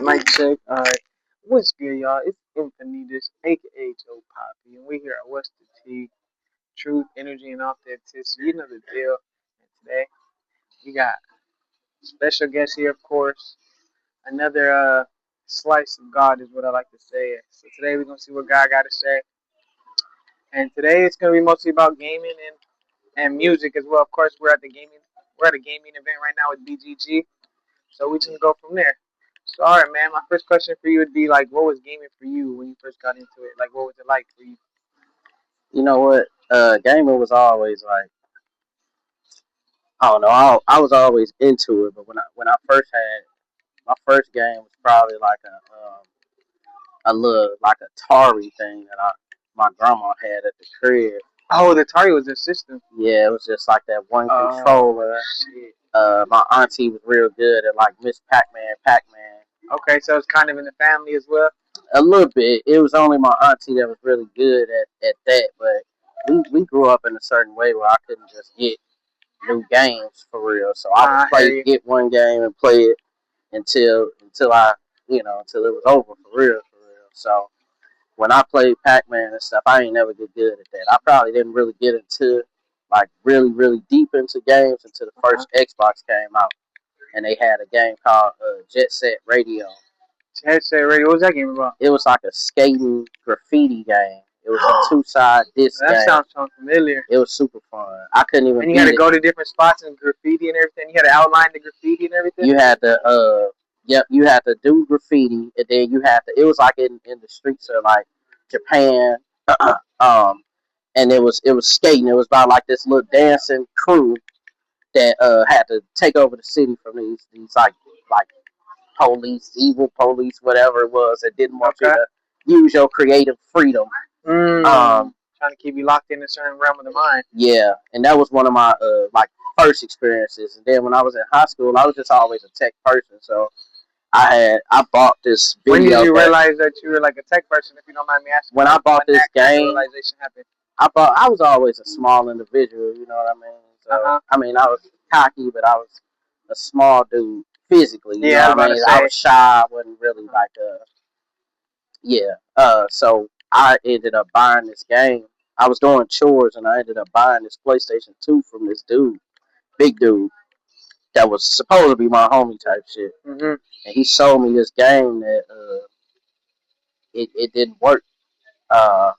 Mic check. All right. What's good, y'all? It's Infinitus, aka Joe Poppy, and we here at What's the T? Truth, energy, and authenticity. You know the deal. And today we got special guest here, of course. Another slice of God is what I like to say. So today we're gonna see what God got to say, and today it's gonna be mostly about gaming and music as well. Of course, we're at a gaming event right now with BGG. So we just go from there. So all right, man. My first question for you would be like, what was gaming for you when you first got into it? Like, what was it like for you? You know what? Gaming was always like I don't know. I was always into it, but when I first had my first game was probably like a little like Atari thing that my grandma had at the crib. Oh, the Atari was a system. Yeah, it was just like that one Oh controller. shit. My auntie was real good at like Miss Pac-Man. Okay, so it's kind of in the family as well. A little bit. It was only my auntie that was really good at that, but we grew up in a certain way where I couldn't just get new games for real. So I would I hear you. get one game and play it until I until it was over for real for real. So when I played Pac-Man and stuff, I ain't never get good at that. I probably didn't really get into like really deep into games until the Uh-huh. first Xbox came out and they had a game called Jet Set Radio. Headset radio. What was that game about? It was like a skating graffiti game. It was a two-side disc That game. sounds so familiar. It was super fun. I couldn't even And you had beat to it. go to different spots and graffiti and everything. You had to outline the graffiti and everything. You had to you had to do graffiti and then you had to it was like in the streets of like Japan um and it was skating. It was about like this little dancing crew that had to take over the city from these like police, evil police, whatever it was that didn't want you Okay. to use your creative freedom. Mm. Um Trying to keep you locked in a certain realm of the mind. yeah, and that was one of my like first experiences. And then when I was in high school, I was just always a tech person, so I bought this When did video you game. realize that you were like a tech person? If you don't mind me asking, When I like bought when this that kind of game, realization happened. I was always a small individual, you know what I mean? Uh So huh. I mean I was cocky, but I was a small dude physically, you know Yeah, I was what I about to mean? I say. was shy, I wasn't really like yeah. So I ended up buying this game. I was doing chores and I ended up buying this PlayStation 2 from this dude, big dude, that was supposed to be my homie type shit. Mm-hmm. And he sold me this game that it didn't work. Uh,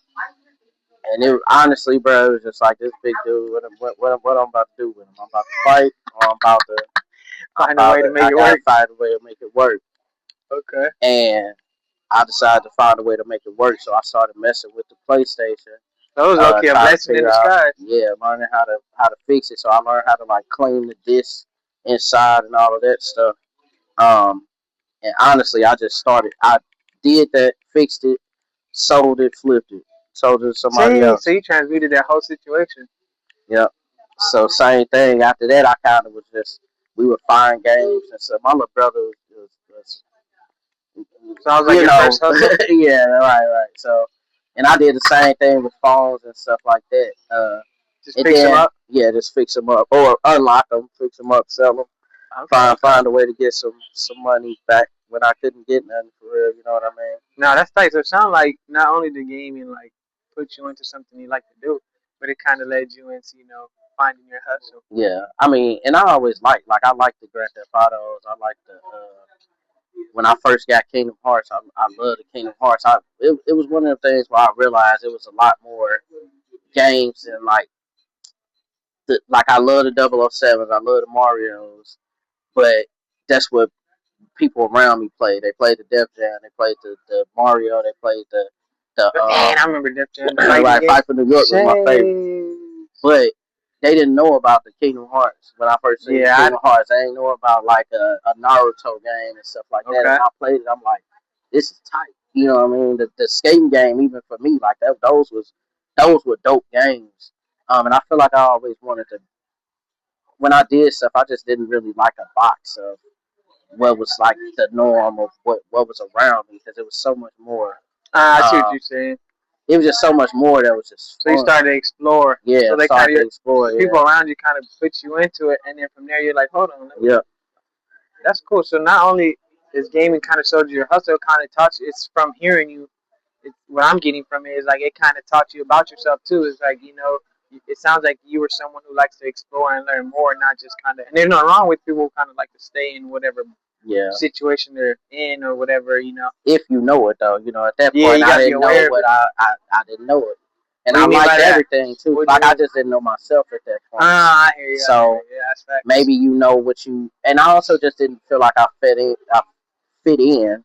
and it honestly, bro, it was just like this big dude. What I'm about to do with him? I'm about to fight, or Find a way to make I it gotta work. find a way to make it work. Okay. And I decided to find a way to make it work. So I started messing with the PlayStation, That was low key a trying to blessing in figure out, disguise. yeah, learning how to fix it. So I learned how to like clean the disc inside and all of that stuff. Um, And honestly, I just started. I did that, fixed it, sold it, flipped it, sold it to somebody See, so else. you transmuted that whole situation. Yep. So same thing. After that, I kind of was just we would find games and stuff. My little brother was Sounds like you your know, first hustle. yeah, right. So, and I did the same thing with phones and stuff like that. Just And fix them then up. yeah, just fix them up or unlock them, fix them up, sell them, Okay, okay. find a way to get some money back when I couldn't get nothing for real. You know what I mean? Now that's tight. So it sounds like not only the gaming like put you into something you like to do, but it kind of led you into finding your hustle. Yeah, I mean, and I always like I like the Grand Theft Autos. I like the when I first got Kingdom Hearts, I love the Kingdom Hearts. It was one of the things where I realized it was a lot more games and like I love the 007s, I love the Mario's, but that's what people around me play. They played the Def Jam, they played the Mario, they played the Man, I remember Def Jam, the fighting right, game. Fight for New York was my favorite. Shame. But they didn't know about the Kingdom Hearts when I first seen the Yeah. Kingdom Hearts. They didn't know about like a Naruto game and stuff like that. And Okay. when I played it, I'm like, this is tight. You know what I mean? The skating game, even for me, like that, those were dope games. And I feel like I always wanted to. When I did stuff, I just didn't really like a box of what was like the norm of what was around me because it was so much more. I see what Uh, you're saying. it was just so much more that was just So you fun. started to explore. Yeah, So they kind started of to explore. the Yeah, people around you kind of put you into it, and then from there you're like, hold on, yeah. that's cool. So not only This gaming kind of showed you your hustle. Kind of taught you. It's from hearing you. What I'm getting from it is like it kind of taught you about yourself too. It's like it sounds like you were someone who likes to explore and learn more, not just kind of. And there's nothing wrong with people who kind of like to stay in whatever Yeah. situation they're in or whatever. If you know it though, at that Yeah, point you I gotta be didn't know aware of what it. I didn't know it, and What do I you mean by liked that? everything too. What do you Like I mean? just didn't know myself at that point. I hear you. I hear So you. Yeah, that's facts. maybe you know what you, and I also just didn't feel like I fit in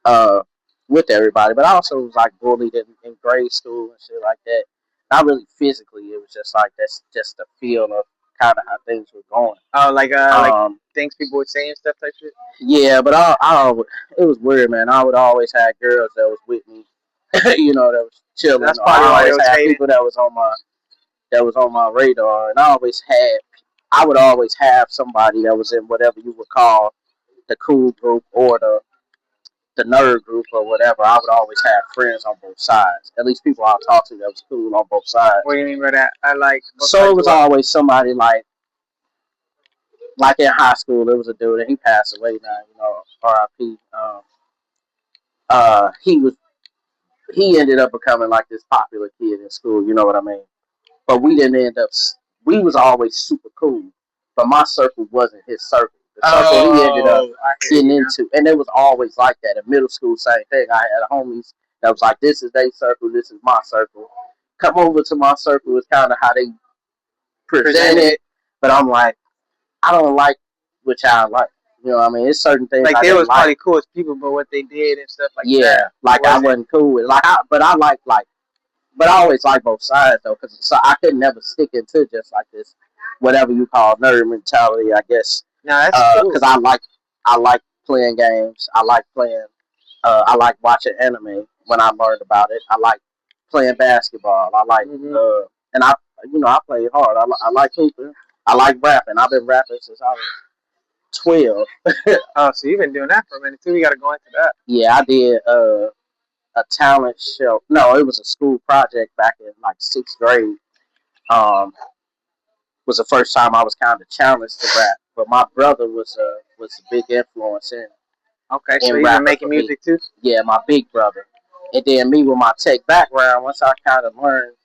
uh with everybody. But I also was like bullied in grade school and shit like that. Not really physically. It was just like that's just the feel of kind of how things were going. Oh, like Um, things people would say and stuff like shit. yeah, but it was weird, man. I would always have girls that was with me, that was chilling. That's Or I probably why they always was had hating. people that was on my radar, and I would always have somebody that was in whatever you would call the cool group or the nerd group or whatever. I would always have friends on both sides. At least people I talked to that was cool on both What sides. do you mean by that? I like both So it sides of was what? always somebody like in high school. There was a dude, and he passed away now. R.I.P. He he ended up becoming like this popular kid in school. You know what I mean? But we didn't end up. We was always super cool, but my circle wasn't his circle. The circle he ended up Oh, I hear getting you now. into, and it was always like that. In middle school, same thing. I had homies that was like, "This is their circle. This is my circle. Come over to my circle." Is kind of how they present Presented it, it but I'm like, I don't like what y'all like. You know what I mean? It's certain things like I they didn't was like. probably cool as people, but what they did and stuff like Yeah, that like I wasn't. wasn't cool with it. But I like but I always like both sides though, because so I could never stick into just like this, whatever you call nerd mentality, I guess. No, that's cool. Because I like playing games. I like playing. I like watching anime when I learned about it. I like playing basketball. I like Hmm. and I play hard. I like hooping. I like rapping. I've been rapping since I was 12. Oh, so you've been doing that for a minute too. We got to go into that. Yeah, I did a talent show. No, it was a school project back in like sixth grade. Um, was the first time I was kind of challenged to rap. But my brother was a big influence Okay, so in you've been rapping making for me. music too. Yeah, my big brother. And then me with my tech background, once I kind of learned,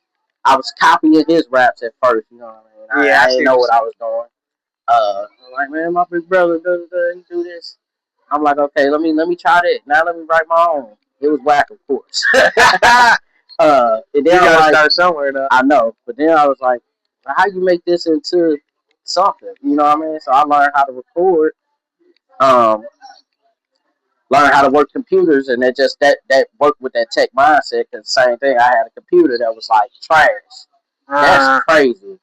I was copying his raps at first. You know what I mean? Yeah, I I didn't see what know you're what I saying. was doing. I'm like, man, my big brother he do this. I'm like, okay, let me try that. Now let me write my own. It was whack, of course. And then You I'm got to like, start somewhere though. I know, but then I was like, how you make this into something? You know what I mean? So I learned how to record, um, learn how to work computers, and that worked with that tech mindset. Cause same thing, I had a computer that was like trash. That's Uh, crazy.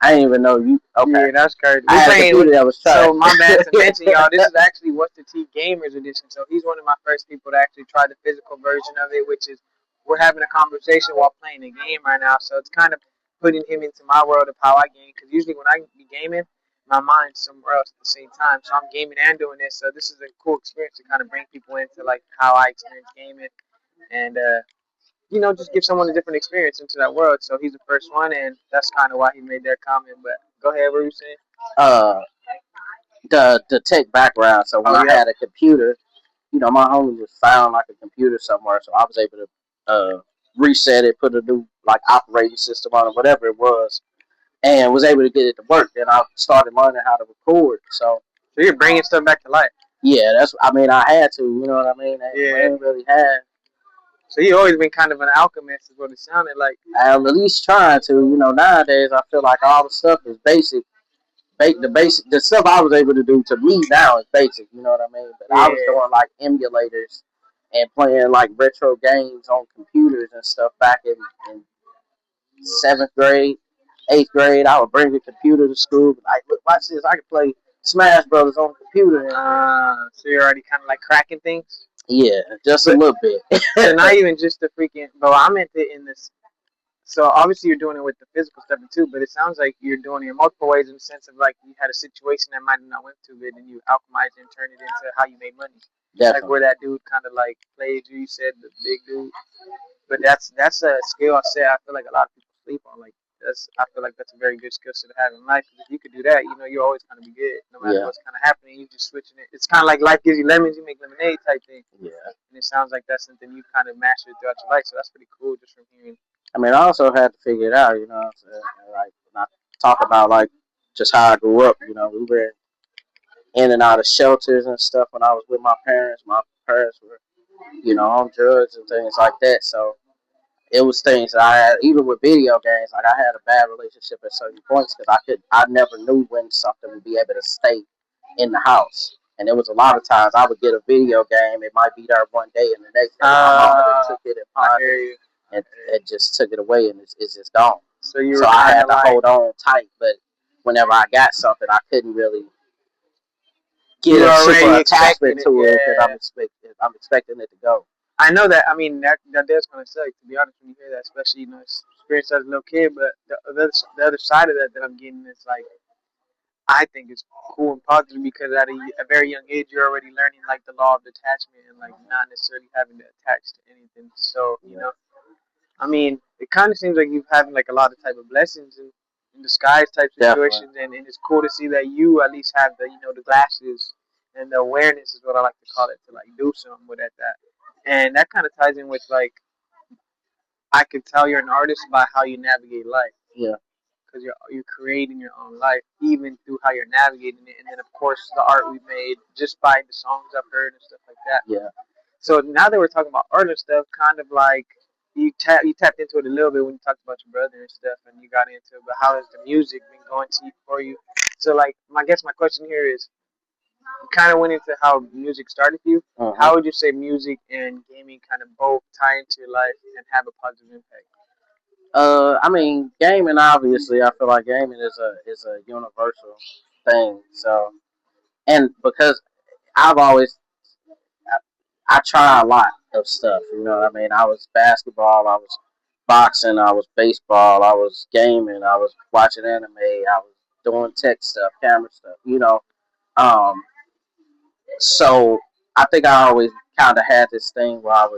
I didn't even know you. Okay, yeah, that's crazy. I We had a playing with. computer that was trash. So my bad to mention y'all. This is actually What's the T Gamers edition. So he's one of my first people to actually try the physical version of it, which is we're having a conversation while playing a game right now. So it's kind of putting him into my world of how I game. Because usually when I be gaming, my mind's somewhere else at the same time. So I'm gaming and doing this. So this is a cool experience to kind of bring people into like how I experience gaming and just give someone a different experience into that world. So he's the first one, and that's kind of why he made that comment. But go ahead, what were you saying? uh, the tech background. So when Oh I yeah. had a computer, my homie just found like a computer somewhere, so I was able to reset it, put a new like operating system on it, whatever it was, and was able to get it to work. Then I started learning how to record. So So you're bringing stuff back to life. yeah, that's. I mean, I had to. You know what I mean? I Yeah. ain't really had. So you always been kind of an alchemist, is what it sounded like. I'm at least trying to. Nowadays I feel like all the stuff is basic. The stuff I was able to do to me now is basic. You know what I mean? But I was Yeah. doing like emulators and playing like retro games on computers and stuff back in seventh grade, eighth grade. I would bring a computer to school. Like, look, watch this. I can play Smash Brothers on the computer. And So you're already kind of like cracking things. yeah, just a But little bit. so not even just the freaking. But I meant it in this. So obviously you're doing it with the physical stuff too, but it sounds like you're doing it in multiple ways in the sense of like you had a situation that might have not went too good and you alchemized it and turned it into how you made money. Like Definitely. where that dude kind of like played you said the big dude. But that's a skill I said I feel like a lot of people sleep on. Like That's I feel like that's a very good skill set to have in life. 'Cause if you could do that, you know, you're always gonna be good, no matter Yeah, what's kind of happening. You just switching it. It's kind of like life gives you lemons, you make lemonade type thing. yeah. And it sounds like that's something you kind of mastered throughout your life. So that's pretty cool, just from hearing. I mean, I also had to figure it out. You know what I'm saying? And, like when I talk about like just how I grew up. You know, we were in and out of shelters and stuff when I was with my parents. My parents were, you know, on drugs and things like that. So it was things that I had, even with video games. Like I had a bad relationship at certain points because I never knew when something would be able to stay in the house. And there was a lot of times I would get a video game, it might be there one day, and the next day my mama then took it and I pawned hear it you. and just took it away, and it's just gone. So you So were I kind had of to like, hold on tight, but whenever I got something, I couldn't really you get a super already attachment expected it. to it because Yeah. I'm expecting it to go. I know that. I mean, that does kind of suck, to be honest, when you hear that, especially, you know, experience as a little kid. But the other side of that I'm getting is like, I think it's cool and positive because at a very young age, you're already learning like the law of detachment and like not necessarily having to attach to anything. So, you Yeah, know, I mean, it kind of seems like you've having like a lot of type of blessings in disguise type definitely. situations, and it's cool to see that you at least have the, you know, the glasses and the awareness is what I like to call it, to like do something with that. And that kind of ties in with like, I can tell you're an artist by how you navigate life, Yeah, because you're creating your own life even through how you're navigating it, and then of course the art we made just by the songs I've heard and stuff like that. yeah. So now that we're talking about art and stuff, kind of like you tapped into it a little bit when you talked about your brother and stuff, and you got into it. But how has the music been going to you for you? So like, I guess my question here is, you kind of went into how music started for you. Uh-huh. How would you say music and gaming kind of both tie into your life and have a positive impact? I mean, gaming obviously, I feel like gaming is a universal thing. So, and because I've always I try a lot of stuff. You know what I mean? I was basketball, I was boxing, I was baseball, I was gaming, I was watching anime, I was doing tech stuff, camera stuff. You know, um, so I think I always kind of had this thing where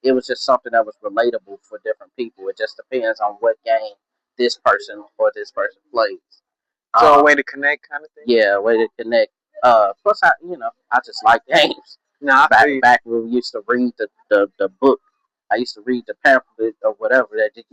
it was just something that was relatable for different people. It just depends on what game this person plays. So a Um, way to connect, kind of thing. yeah, way to connect. Plus I just like games. No, I feel you. Back when we used to read the book, I used to read the pamphlet or whatever that the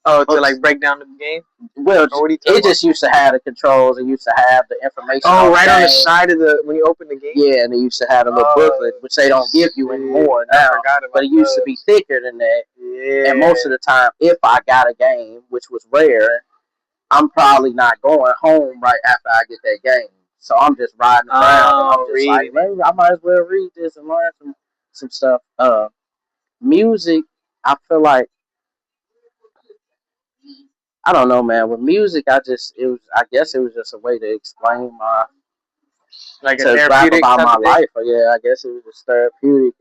Oh, to books. like break down the game, Well, or what are you talking it about? just used to have the controls. It used to have the information Oh, on the right on the game. side of the when you open the game. Yeah, and they used to have a little booklet, Oh, which they don't give you shit. anymore I now. forgot But about it used to be those. thicker than that. And most of Yeah. the time, if I got a game, which was rare, I'm probably not going home right after I get that game. So I'm just riding around, and I'm Oh, just like, reading it. maybe I might as well read this and learn some stuff. Music, I feel like I don't know, man. With music, I guess it was just a way to explain Like a to rap therapeutic about type my of thing. life. Or yeah, I guess it was just therapeutic.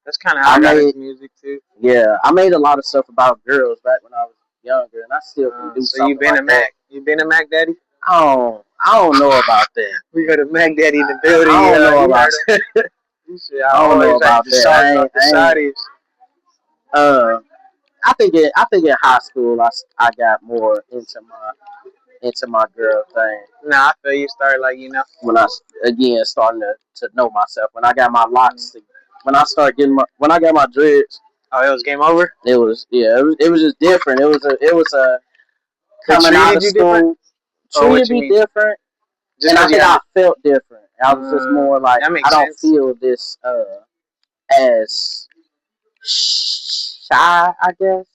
That's kind of how I I got made into music too. Yeah, I made a lot of stuff about girls back when I was younger, and I still can do So you've something been a like that. Mac. You've been a Mac Daddy. I don't know about that. We got a Mac Daddy in the I building. don't know You about heard him. that. He said, I I don't know always like about the that. sauce off the I ain't. side. Uh, I think in high school I got more into my girl thing Nah, I feel you start like, you know. when I again starting to know myself. When I got my Mm. locks, when I got my dreads, Oh, it was game over. it was just different. It was a They coming out treated of you different, school or what treated you me mean? different, Just and I because you think had I it. felt different. I was just more like That I makes don't sense. feel this as shy. I guess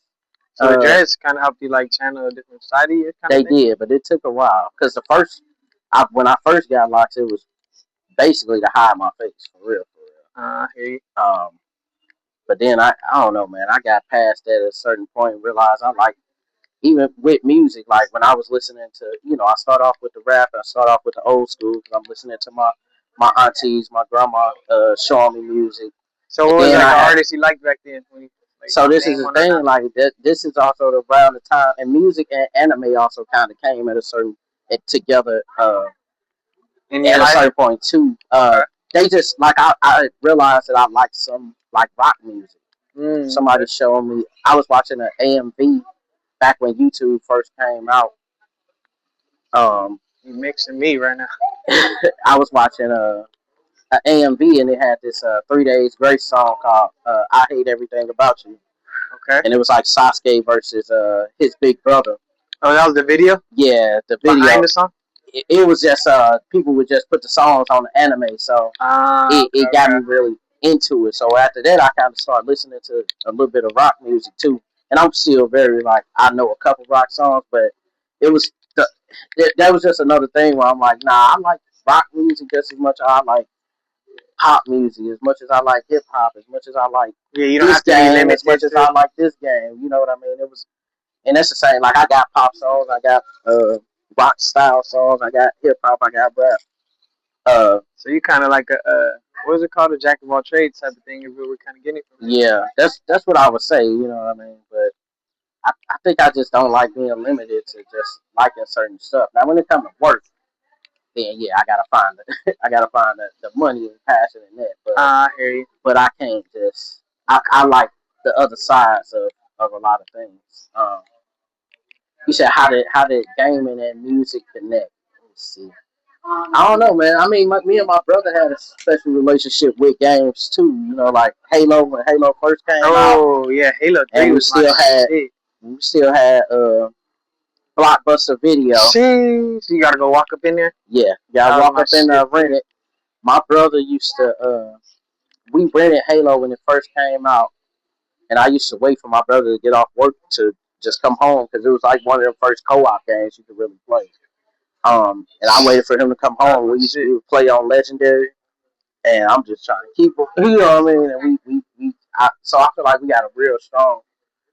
So the uh, dreads kind of helped you like channel a different side of you, kind of they thing. did, but it took a while because when I first got locks, it was basically to hide my face for real, for I hear you. real. But then I don't know, man. I got past that at a certain point and realized I like even with music, like when I was listening to, I start off with the rap, and I start off with the old school because I'm listening to my aunties, my grandma showing me music, So and what was then like I an had. artist you liked back then? When you like So this is name the one or thing, not? like that. This is also around the time, and music and anime also kind of came at a certain together In your at a life? certain point too. Okay. They just like I realized that I like some like rock music. Mm, Somebody okay. showed me. I was watching an AMV back when YouTube first came out. You mixing me right now. I was watching a AMV and it had this 3 Days Grace song called "I Hate Everything About You," Okay. and it was like Sasuke versus his big brother. Oh, that was the video Yeah, the video behind the song. it was just people would just put the songs on the anime, so Okay, it got okay. me really into it. So after that, I kind of started listening to a little bit of rock music too. And I'm still very like I know a couple rock songs, but it was that was just another thing where I'm like, nah, I like rock music just as much as I like pop music, as much as I like hip hop, as much as I like Yeah, you don't this have to be game, as limited much as to. I like this game. You know what I mean? It was, and that's the same. Like I got pop songs, I got rock style songs, I got hip hop, I got rap. So you kind of like a what is it called, a jack of all trades type of thing. If we were kind of getting it from it. Yeah, that's what I would say. You know what I mean? But I think I just don't like being limited to just liking certain stuff. Now, when it comes to work, then yeah, I gotta find it. I gotta find the money and passion in that. I hear you. But I can't just. I like the other sides of a lot of things. You said how did gaming and music connect? Let's see. I don't know, man. I mean, me and my brother had a special relationship with games too. You know, like Halo when Halo first came out, Oh yeah, Halo and 3 was my shit. we still had Blockbuster Video. Sheesh, you gotta go walk up in there. Yeah, That y'all was walk my up in there, shit rent too. it. My brother used to. We rented Halo when it first came out, and I used to wait for my brother to get off work to just come home because it was like one of the first co-op games you could really play. And I waited for him to come That was home. my We shit. would play on Legendary, and I'm just trying to keep him. You know what I mean? And so I feel like we got a real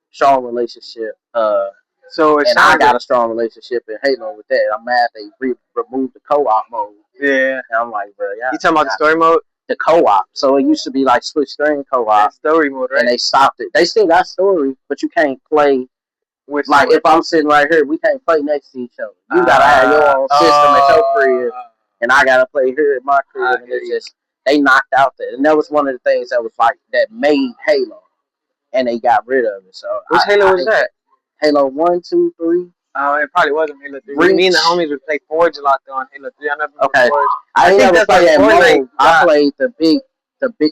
strong relationship. So it And I sounds got like a strong relationship in Halo with that. I'm mad they removed the co-op mode. yeah. And I'm like, bro, yeah, You talking about the story mode? the co-op. So it used to be like split screen co-op, It's story mode, right? and they stopped it. They still got story, but you can't play. With Like someone. if I'm sitting right here, we can't play next to each other. You gotta have your own system at your crib, and I gotta play here at my crib. And it's just they knocked out that, and that was one of the things that was like that made Halo, and they got rid of it. So which Halo was that? Halo 1, 2, 3. It probably wasn't Halo 3. Reach. Me and the homies would play Forge a lot though on Halo 3. I never played Okay, Forge. I think never that's played when that Fortnite mode. I played the big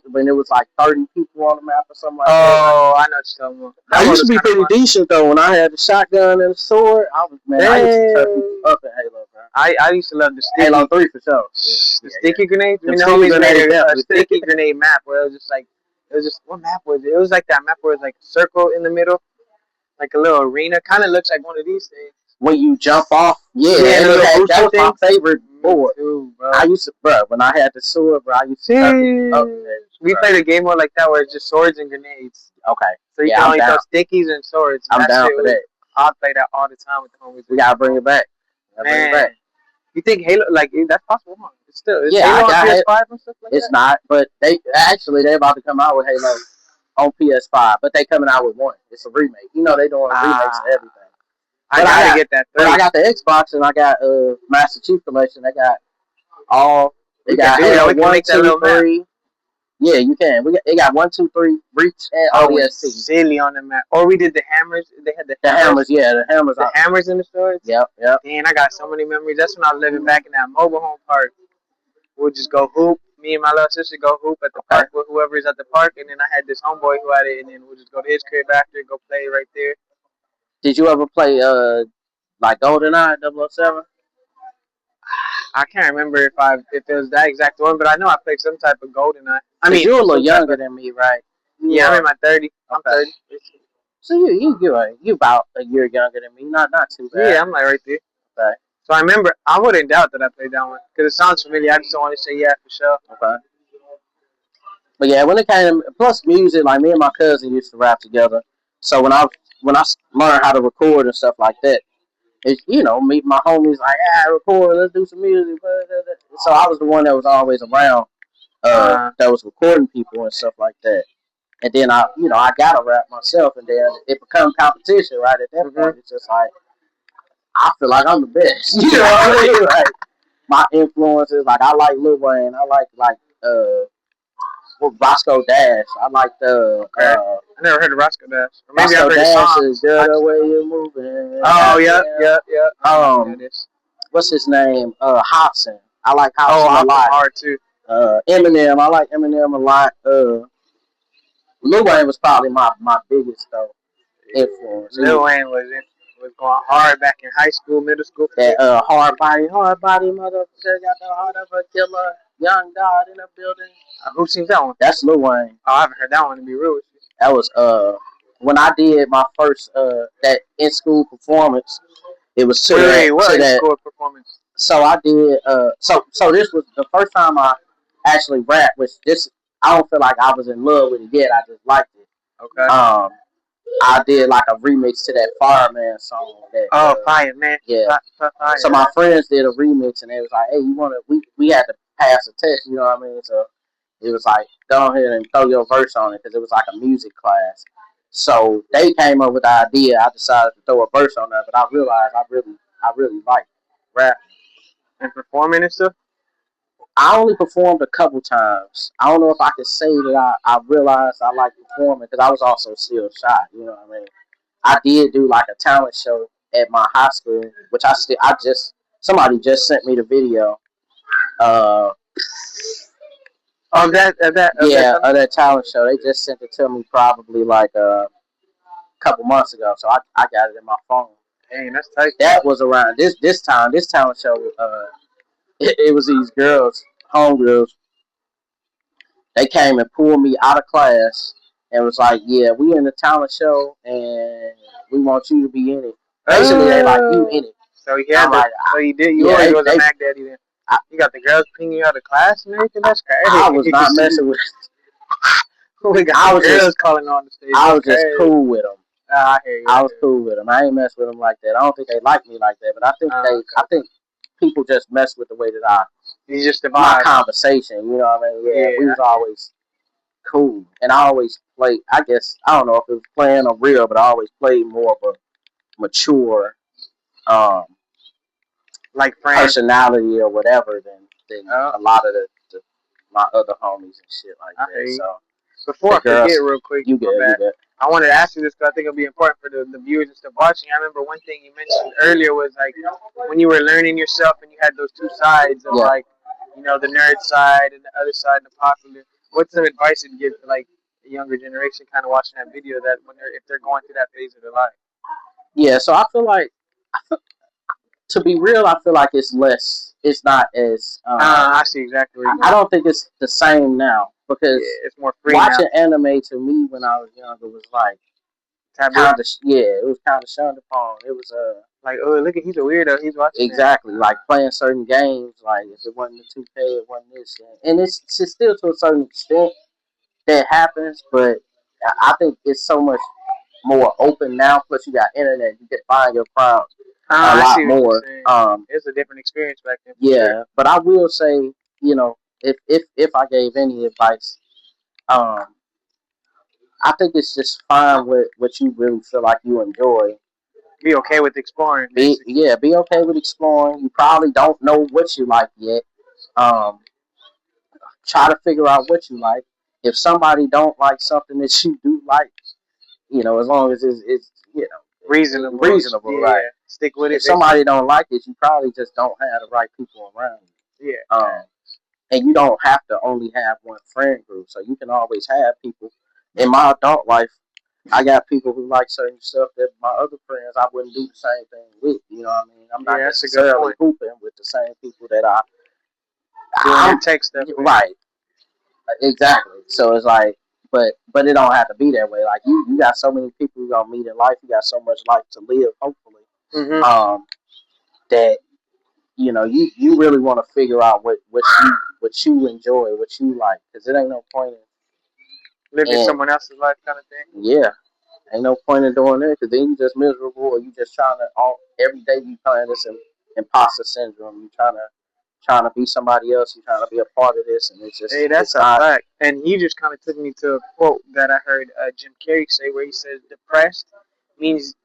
when it was like 30 people on the map or something like that. Oh, I know what you're talking about. That I one used to was be kind of pretty fun. decent though when I had the shotgun and the sword. I used to turn people up in Halo, bro. I used to love the sticky. Halo 3 for sure. The sticky grenades. The Me and the sticky homies made grenades, a definitely. sticky grenade map where it was just like what map was it? It was like that map where it's like a circle in the middle, like a little arena. Kind of looks like one of these things. When you jump off, yeah, and and that was thing. my favorite board. Too, bro. I used to, bro, when I had the sword, bro, I used to turn people up in that, we played a game mode like that where it's just swords and grenades. Okay. So you can only throw stickies and swords. I'm down for that. I'll play that all the time with the homies. We gotta bring it back. Man, you think Halo that's possible? Huh? It's still yeah, Halo on PS5 and stuff like that. It's not, but they're about to come out with Halo on PS5, but they coming out with one. It's a remake. You know they doing remakes of everything. I gotta get that. But I got the Xbox and I got Master Chief Collection. They got all. They got Halo 1, 2, 3. Yeah, you can. They got 1, 2, 3 Reach and ODST. Silly on the map. Or we did the hammers. They had the hammers. Yeah, the hammers. The hammers in the stores. Yep. And I got so many memories. That's when I was living back in that mobile home park. We'll just go hoop. Me and my little sister go hoop at the park with whoever's at the park, and then I had this homeboy who had it, and then we'll just go to his crib after, go play right there. Did you ever play like GoldenEye 007? I can't remember if it was that exact one, but I know I played some type of GoldenEye. I mean, you're a little younger than me, right? I'm in my 30. I'm 30. So you about a year younger than me, not too bad. Yeah, I'm like right there. Okay. So I remember, I wouldn't doubt that I played that one because it sounds familiar. I just don't want to say yeah for sure. Okay. But yeah, when it came plus music, like me and my cousin used to rap together. So when I learned how to record and stuff like that, it's me my homies like record, let's do some music. So I was the one that was always around that was recording people and stuff like that. And then I gotta rap myself, and then it becomes competition, right? At that point, it's just like I feel like I'm the best. You know what I mean? Like my influences, like I like Lil Wayne, I like well, Roscoe Dash. I like the Okay. I never heard of Roscoe Dash. Or maybe I've Roscoe heard the Dash is songs. girl I the just way don't know. you're moving. Oh, Got yeah, me. yeah, yeah. I know who that is. What's his name? Hobson. I like Oh, Hobson a Hobson lot. hard too. Eminem. I like Eminem a lot. Lil Wayne was probably my biggest though influence. Lil Wayne was going hard back in high school, middle school for me. That hard body motherfucker got the heart of a killer. Young God in the building. Who sings that one? That's Lil Wayne. Oh, I haven't heard that one to be real with you. That was when I did my first that in school performance. It was Wait, what to in that. school performance? So I did so this was the first time I actually rapped. Which this I don't feel like I was in love with it yet. I just liked it. Okay. I did like a remix to that Fireman song. That Oh, Fire Man. yeah. Fire. So my friends did a remix, and they was like, "Hey, you wanna?" We had to pass a test. You know what I mean? So it was like, go ahead and throw your verse on it because it was like a music class. So they came up with the idea. I decided to throw a verse on that, but I realized I really like rap. And performing and stuff. I only performed a couple times. I don't know if I could say that I realized I like performing because I was also still shy. You know what I mean? I did do like a talent show at my high school, which I just somebody just sent me the video. Uh, Oh, that yeah, of that talent show. They just sent it to me probably like a couple months ago, so I got it in my phone. Dang, that's tight. That was around this time. This talent show. It was these girls, homegirls. They came and pulled me out of class and was like, "Yeah, we in the talent show, and we want you to be in it." Basically, they like you in it. So he I'm had the. like, So you did. You yeah, always was a Mac Daddy then. You got the girls picking you out of class and everything. That's I was not crazy. messing with. We got I the was girls just calling on the stage. I That's was just crazy. cool with them. I hear you. I was cool with them. I ain't mess with them like that. I don't think they like me like that, but I Okay. think people just mess with the way that He's just a my vibe. conversation. You know what I mean? Yeah, we Yeah. was always cool, and I always play. I guess I don't know if it was playing or real, but I always played more of a mature um, Like friends. personality or whatever than Oh, a lot of my other homies and shit like I hear that. you. So Before the I forget, girls, real quick, you my good, you bad. good. I wanted to ask you this because I think it'll be important for the viewers and stuff watching. I remember one thing you mentioned earlier was like when you were learning yourself and you had those two sides of Yeah. like, the nerd side and the other side, the popular. What's some advice you'd give to like the younger generation kind of watching that video that when if they're going through that phase of their life? Yeah, so I feel like to be real, I feel like it's less. It's not as. I see exactly where you're I going. don't think it's the same now Yeah, because it's more free now. watching anime to me when I was younger was like Taboo. kind of it was kind of shunned upon. It was Like, oh, look at he's a weirdo. He's watching that. exactly like playing certain games. Like if it wasn't the 2K, it wasn't this, and it's still to a certain extent that happens, but I think it's so much more open now. Plus, you got internet, you can find your crowd a I lot see what you're more. saying. It's a different experience back then for sure. Yeah, but I will say, if I gave any advice, um, I think it's just fine with what you really feel like you enjoy. Be okay with exploring, basically. Be okay with exploring. You probably don't know what you like yet. Um, Try to figure out what you like. If somebody don't like something that you do like, as long as it's reasonable, Yeah, right? yeah. Stick with If it, basically. somebody don't like it, you probably just don't have the right people around Yeah. you. And you don't have to only have one friend group, so you can always have people. In my adult life, I got people who like certain stuff that my other friends I wouldn't do the same thing with. You know what I mean? I'm Yeah, not that's a good necessarily point. hooping with the same people that Doing your I'm tech stuff with. right. Exactly. So it's like, but it don't have to be that way. Like you got so many people you gonna meet in life. You got so much life to live. Hopefully, Mm-hmm. that you really want to figure out what you enjoy, what you like, because it ain't no point Living in someone else's life kind of thing. yeah, ain't no point in doing that because then you just miserable or you just trying to all every day you playing this imposter syndrome. You trying to be somebody else. You trying to be a part of this, and Hey, that's it's a not. fact. And he just kind of took me to a quote that I heard Jim Carrey say where he says, depressed means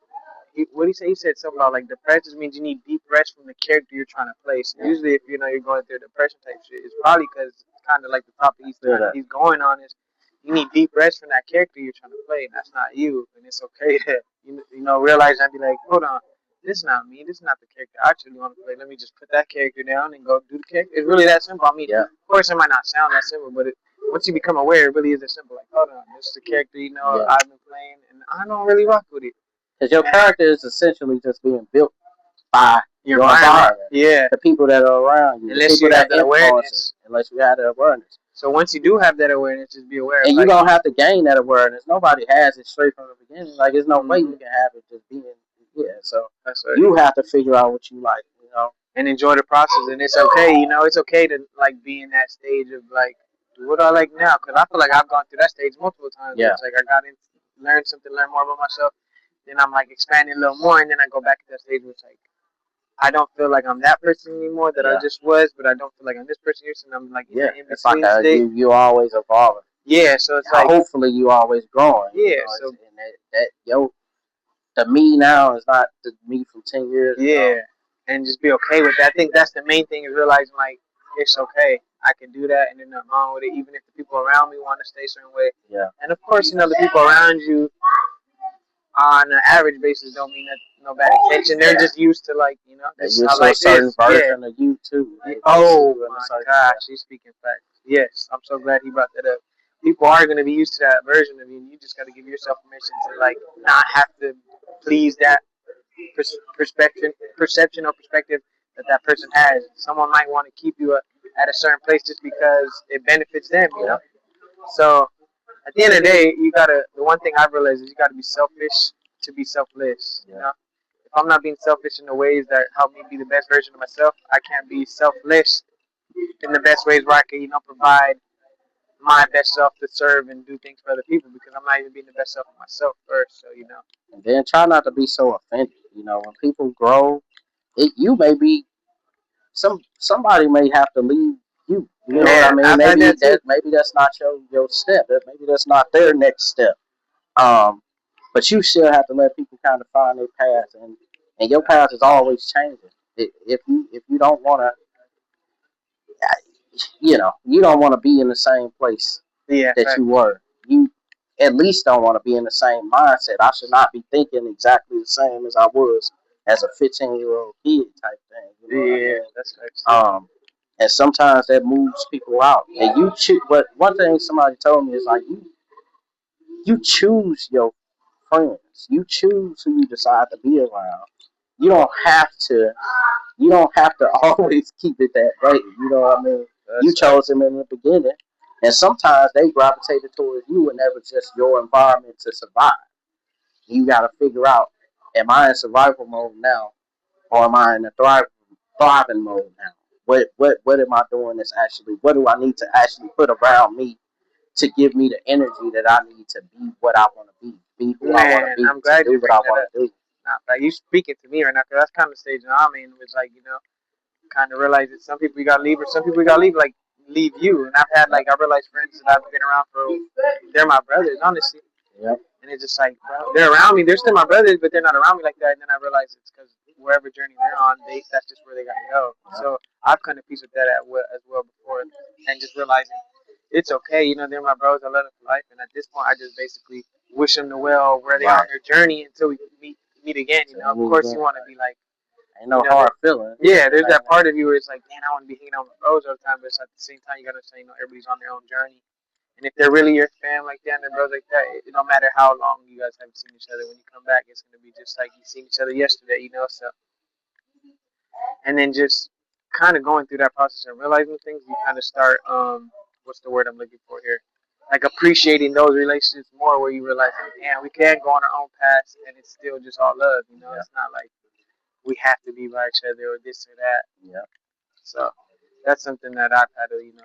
what he say? He said something about like depression means you need deep rest from the character you're trying to play. So usually, if you know you're going through depression type shit, it's probably because it's kind of like the topic he's going on is you need deep rest from that character you're trying to play, and that's not you. And it's okay to you know realize and be like, hold on, this is not me. This is not the character I actually want to play. Let me just put that character down and go do the character. It's really that simple. I mean, Yeah. of course, it might not sound that simple, but once you become aware, it really is that simple. Like, hold on, this is the character you know Yeah. I've been playing, and I don't really rock with it. Because your character is essentially just being built by Your your environment, yeah. the people that are around you, the Unless people you have that that influence it, awareness. unless you have that awareness. So once you do have that awareness, just be aware. And Like, you're going to have to gain that awareness. Nobody has it straight from the beginning. Like, there's no way you can have it just being, yeah. So that's right. you have to figure out what you like, you know. And enjoy the process. And it's okay, you know, it's okay to like be in that stage of like, what do I like now? Because I feel like I've gone through that stage multiple times. Where Yeah. it's like I got in, learned something, learn more about myself. Then I'm like expanding a little more, and then I go back to that stage where it's like I don't feel like I'm that person anymore that I Yeah. just was, but I don't feel like I'm this person here. So I'm like in Yeah. that in It's like between state. you always evolving. Yeah, so it's like Hopefully you always growing. yeah, You know, so and that yo, the me now is not the me from 10 years ago. yeah, and just be okay with that. I think that's the main thing is realizing like it's okay. I can do that, and there's nothing wrong with it. Even if the people around me want to stay a certain way, Yeah. and of course, you know the people around you on an average basis don't mean that no bad intention. They're just used to like you know They're this used how to a life certain is. Yeah. version of you too. They Oh see you in a my certain gosh, he's speaking facts. Yes, I'm so glad he brought that up. People are going to be used to that version of you, and you just got to give yourself permission to like not have to please that perception or perspective that that person has. Someone might want to keep you at a certain place just because it benefits them, you know. So at the end of the day, you gotta. The one thing I've realized is you gotta be selfish to be selfless. You know, if I'm not being selfish in the ways that help me be the best version of myself, I can't be selfless in the best ways where I can, you know, provide my best self to serve and do things for other people because I'm not even being the best self of myself first. So you know. And then try not to be so offended. You know, when people grow, you may be somebody may have to leave you. You know what I Man, mean? I've had that too. Maybe that's not your step. Maybe that's not their next step. Um, but you still have to let people kind of find their path, and your path is always changing. If you don't want to, you don't want to be in the same place Yeah, that you were. You at least don't want to be in the same mindset. I should not be thinking exactly the same as I was as a 15-year-old kid type thing. You know what I mean? that's right. And sometimes that moves people out. And you choose. But one thing somebody told me is like you choose your friends. You choose who you decide to be around. You don't have to. You don't have to always keep it that way. You know what I mean? You chose them in the beginning, and sometimes they gravitated towards you, and that was just your environment to survive. You got to figure out: am I in survival mode now, or am I in a thriving mode now? What am I doing? That's actually what do I need to actually put around me to give me the energy that I need to be what I want to be who I want to Man, be, I'm to glad do you what bring I that want up. to do. Nah, like you speaking to me right now, because that's kind of the stage that I'm in. Was like you know, kind of realize that some people you gotta leave, or some people you gotta leave, like leave you. And I've had like I realized friends that I've been around for, they're my brothers, honestly. Yep. And it's just like, bro, they're around me. They're still my brothers, but they're not around me like that. And then I realized it's because wherever journey they're on, that's just where they gotta go. So I've come to peace with that as well before, and just realizing it's okay. You know, they're my bros. I love them for life. And at this point, I just basically wish them the well where they are on their journey until we meet again. You know, of course, you want to be like, ain't no hard feeling. yeah, there's that part of you where it's like, man, I want to be hanging out with bros all the time, but it's at the same time you gotta say, you know, everybody's on their own journey. And if they're really your fam like that and they're bros like that, it no matter how long you guys haven't seen each other, when you come back, it's gonna be just like you seen each other yesterday, you know. So, and then just kind of going through that process and realizing things, you kind of start, what's the word I'm looking for here? Like appreciating those relationships more, where you realize, like, damn, we can go on our own paths and it's still just all love, you know. It's not like we have to be by each other or this or that. Yeah. So that's something that I've had to, you know,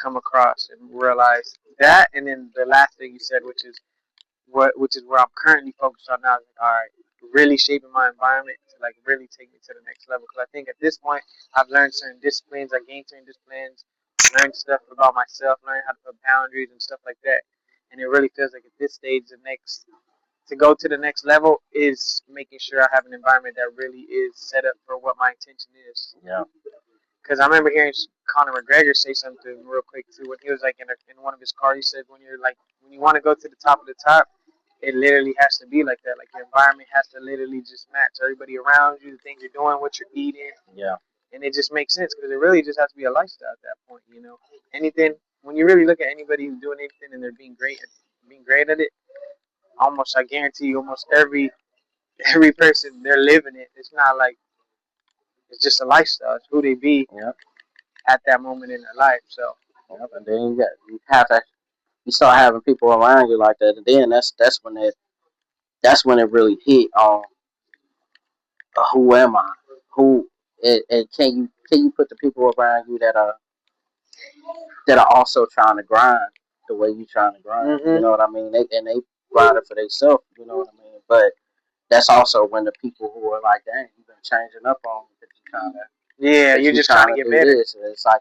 come across and realize that. And then the last thing you said, which is where I'm currently focused on now, is like, all right, really shaping my environment to like really take me to the next level. Because I think at this point, I've learned certain disciplines, I gained certain disciplines, learned stuff about myself, learned how to put boundaries and stuff like that. And it really feels like at this stage, the next to go to the next level is making sure I have an environment that really is set up for what my intention is. Yeah. Because I remember hearing Conor McGregor say something real quick too when he was like in one of his cars. He said when you want to go to the top of the top, it literally has to be like that. Like your environment has to literally just match everybody around you, the things you're doing, what you're eating, Yeah. and it just makes sense because it really just has to be a lifestyle at that point. You know, anything when you really look at anybody who's doing anything and they're being great at it, almost I guarantee you, almost every person they're living it. It's not like it's just a lifestyle. It's who they be Yeah. at that moment in their life. So Yeah. And then you have to you start having people around you like that, and then that's when it really hit on who am I? Who and can you put the people around you that are also trying to grind the way you trying to grind? You know what I mean? They grind it for themselves. You know what I mean? But that's also when the people who are like, dang, you've been changing up on me yeah, that you're you just trying trying to to get do better. this. And it's like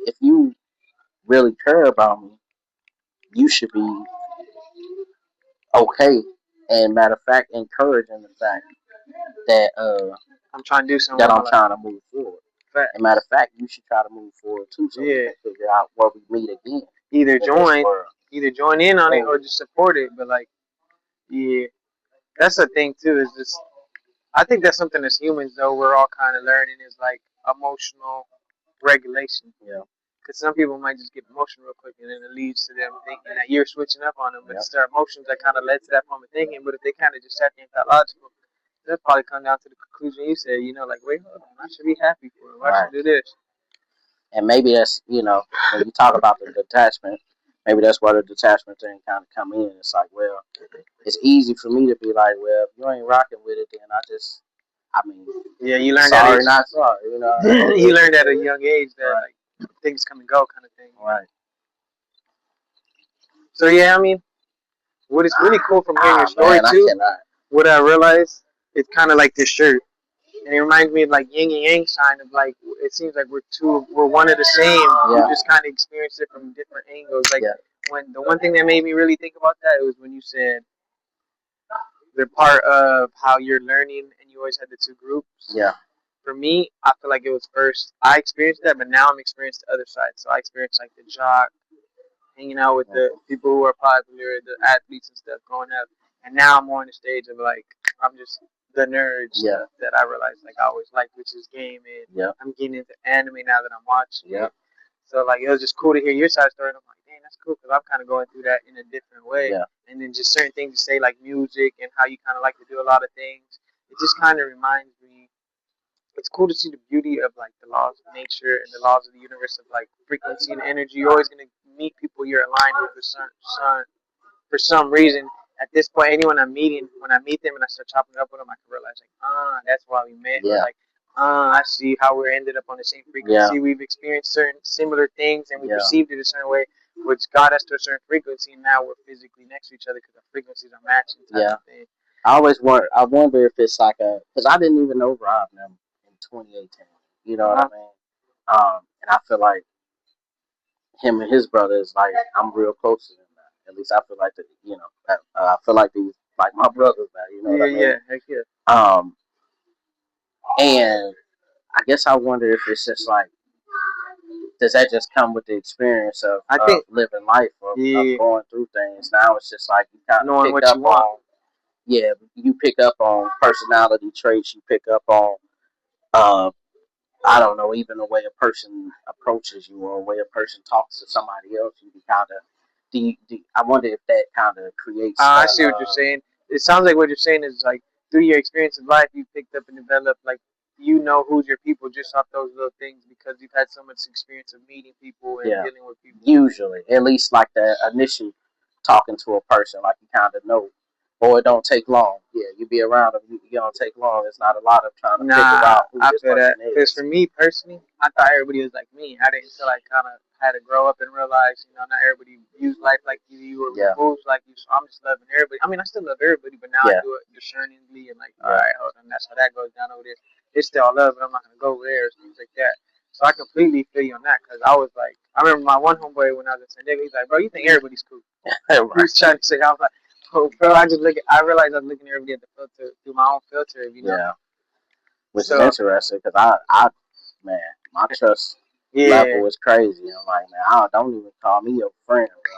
if you really care about me, you should be okay. And matter of fact, encouraging the fact that I'm trying to do something that with my I'm life. trying to move forward. And matter Facts. of fact, you should try to move forward too, so we Yeah, can figure out where we meet again either in this join, world. either join in on it Oh, or just support it. But like, yeah, that's the thing too. Is just I think that's something as humans though we're all kind of learning is like emotional regulation. yeah, Because some people might just get emotional real quick, and then it leads to them thinking that you're switching up on them. But yeah, it's their emotions that kind of led to that form of thinking. But if they kind of just sat there and thought logical, they'll probably come down to the conclusion you said. You know, like, wait, hold on, I should be happy for him. I right. should do this. And maybe that's when you talk about the detachment, maybe that's where the detachment thing kind of come in. It's like, well, it's easy for me to be like, well, if you ain't rocking with it, then I mean, Yeah, you learned at sorry, not sorry. You know, you learned at a young age that right, like things come and go, kind of thing. You know. right. So yeah, I mean, what is really cool from hearing your Ah, story man, I too, cannot. what I realized, it's kind of like this shirt, and it reminds me of like yin and yang sign of like it seems like we're one of the same. We Yeah, just kind of experience it from different angles. Like yeah, when the one thing that made me really think about that was when you said the part of how you're learning and you always had the two groups. yeah, For me, I feel like it was first I experienced that, but now I'm experiencing the other side. So I experienced like the jock, hanging out with the mhm, people who are popular, the athletes and stuff growing up. And now I'm more on the stage of like I'm just the nerd yeah, stuff that I realized like I always liked, which is gaming. yeah, I'm getting into anime now that I'm watching yeah, it. So like it was just cool to hear your side story. And I'm like, dang, that's cool because I'm kind of going through that in a different way. yeah, And then just certain things you say like music and how you kind of like to do a lot of things. It just kind of reminds me it's cool to see the beauty of like the laws of nature and the laws of the universe of like frequency and energy. You're always gonna meet people you're aligned with for some reason. At this point, anyone I'm meeting, when I meet them and I start chopping it up with them, I can realize like, that's why we met, or yeah, like, I see how we ended up on the same yeah, frequency. We've experienced certain similar things and we yeah, perceived it a certain way, which got us to a certain frequency, and now we're physically next to each other because our frequencies are matching, type yeah. of thing. I wonder if it's like because I didn't even know Rob them in 2018. You know what I Uh-huh. mean? And I feel like him and his brother is like I'm real close to them now. At least I feel like that. I feel like these like my brothers now. You know Yeah, what I mean? yeah, heck yeah. Um, and I guess I wonder if it's just like does that just come with the experience I of think, living life of yeah, going through things? Now it's just like you kind of knowing pick what up you want. on yeah, you pick up on personality traits. You pick up on uh, I don't know, even the way a person approaches you or the way a person talks to somebody else. You can kind of I wonder if that kind of creates I see what you're saying. It sounds like what you're saying is like through your experience of life, you picked up and developed like you know who's your people just off those little things because you've had so much experience of meeting people and yeah, dealing with people. usually at least like the initial talking to a person, like you kind of know. Or it don't take long. Yeah, you be around them. You don't take long. It's not a lot of trying to figure Nah, out who I this feel person that. Because for is. me personally, I thought everybody was like me. I didn't until I kind of had to grow up and realize, not everybody views life like you or Yeah, moves like you. So I'm just loving everybody. I mean, I still love everybody, but now I yeah, do it discerningly and like, all yeah, right, hold on, that's how that goes down over there. It's still love, but I'm not gonna go over there or things like that. So I completely feel you on that because I was like, I remember my one homeboy when I was in San Diego. He's like, bro, you think everybody's cool? He right, was trying to say, I was like, Oh, bro, I just look. I realized I was looking every day at the filter through my own filter. Yeah, which is So interesting because man, my trust yeah, level is crazy. I'm like, man, don't even call me your friend, bro.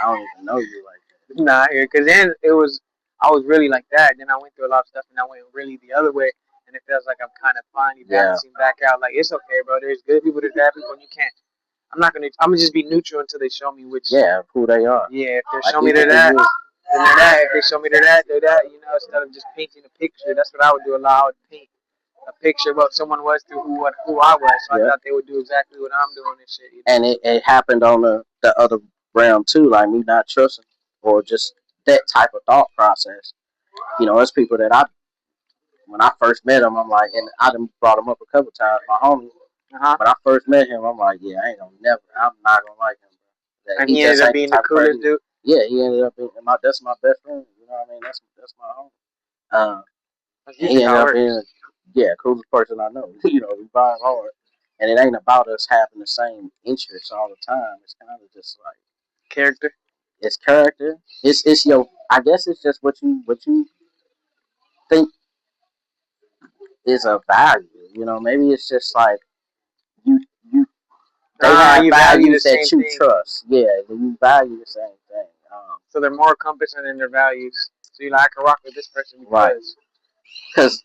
I don't even know you like nah, here, cause then it was I was really like that. Then I went through a lot of stuff, and I went really the other way. And it feels like I'm kind of finally that. Yeah, balancing back out. Like it's okay, bro. There's good people, there's bad people, and you can't. I'm not gonna. I'm gonna just be neutral until they show me which. yeah, who they are. Yeah, if they Like show me you they're could be that, you. then they're that. If they show me they're that, they're that. Instead of just painting a picture, that's what I would do a lot. I would paint a picture of what someone was through who I was. So I Yeah, thought they would do exactly what I'm doing and shit. and it happened on the other realm too, like me not trusting or just that type of thought process. There's people that when I first met him, I'm like, and I done brought him up a couple times. My homie, Uh huh. when I first met him, I'm like, yeah, I ain't gonna never, I'm not gonna like him. Bro. That And he he ended just up ain't the being the type of person. coolest dude. Yeah, he ended up being that's my best friend. You know what I mean? That's my homie. Uh, That's and he usually ended how it up being, works. yeah, coolest person I know. We vibe hard, and it ain't about us having the same interests all the time. It's kind of just like Character. it's character. It's your. I guess it's just what you think is a value. Maybe it's just like you you they have You value the values same that you thing. trust. Yeah, you value the same thing. So they're more encompassing in their values. So you like, I can rock with this person Right. because. Because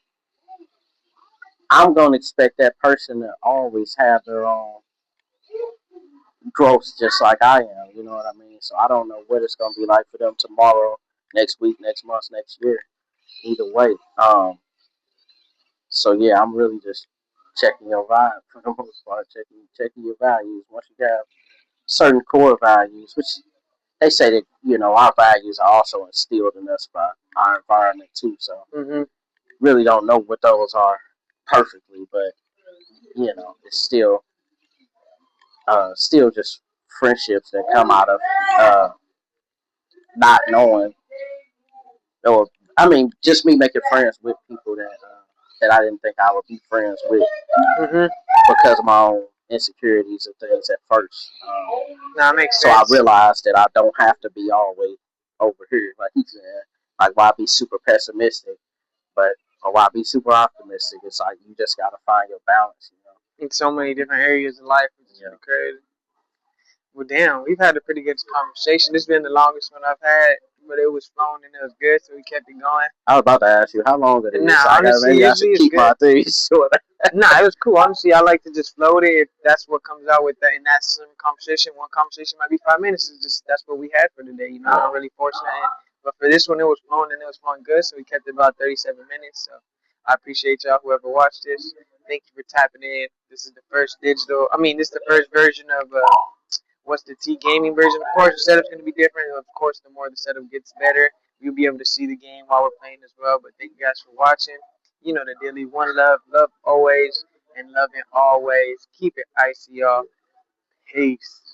I'm gonna expect that person to always have their own growth, just like I am. You know what I mean? So I don't know what it's gonna be like for them tomorrow, next week, next month, next year. Either way. So yeah, I'm really just checking your vibe for the most part, checking your values. Once you have certain core values, which they say that our values are also instilled in us by our environment too. So Mm-hmm. really don't know what those are perfectly, but it's still just friendships that come out of uh, not knowing, or I mean, just me making friends with people that I didn't think I would be friends with Mm-hmm. because of my own insecurities and things at first. Now it makes So I sense. realized that I don't have to be always over here, like he said. Like why be super pessimistic, but or why be super optimistic? It's like you just gotta find your balance. In so many different areas of life, which is Yeah. pretty crazy. Well, damn, we've had a pretty good conversation. This has been the longest one I've had, but it was flowing and it was good, so we kept it going. I was about to ask you how long it is. Nah, So I got honestly, maybe I usually should it's keep good. my things short. Nah, it was cool. Honestly, I like to just float it. If that's what comes out with that in that same conversation, one conversation might be 5 minutes. It's just that's what we had for today. I Yeah. don't really force it. But for this one, it was flowing and it was flowing good, so we kept it about 37 minutes. So I appreciate y'all whoever watched this. Thank you for tapping in. This is the first digital. I mean, this is the first version of what's the T gaming version. Of course, the setup's going to be different. Of course, the more the setup gets better, you'll be able to see the game while we're playing as well. But thank you guys for watching. You know the daily one love, love always, and loving always. Keep it icy, y'all. Peace.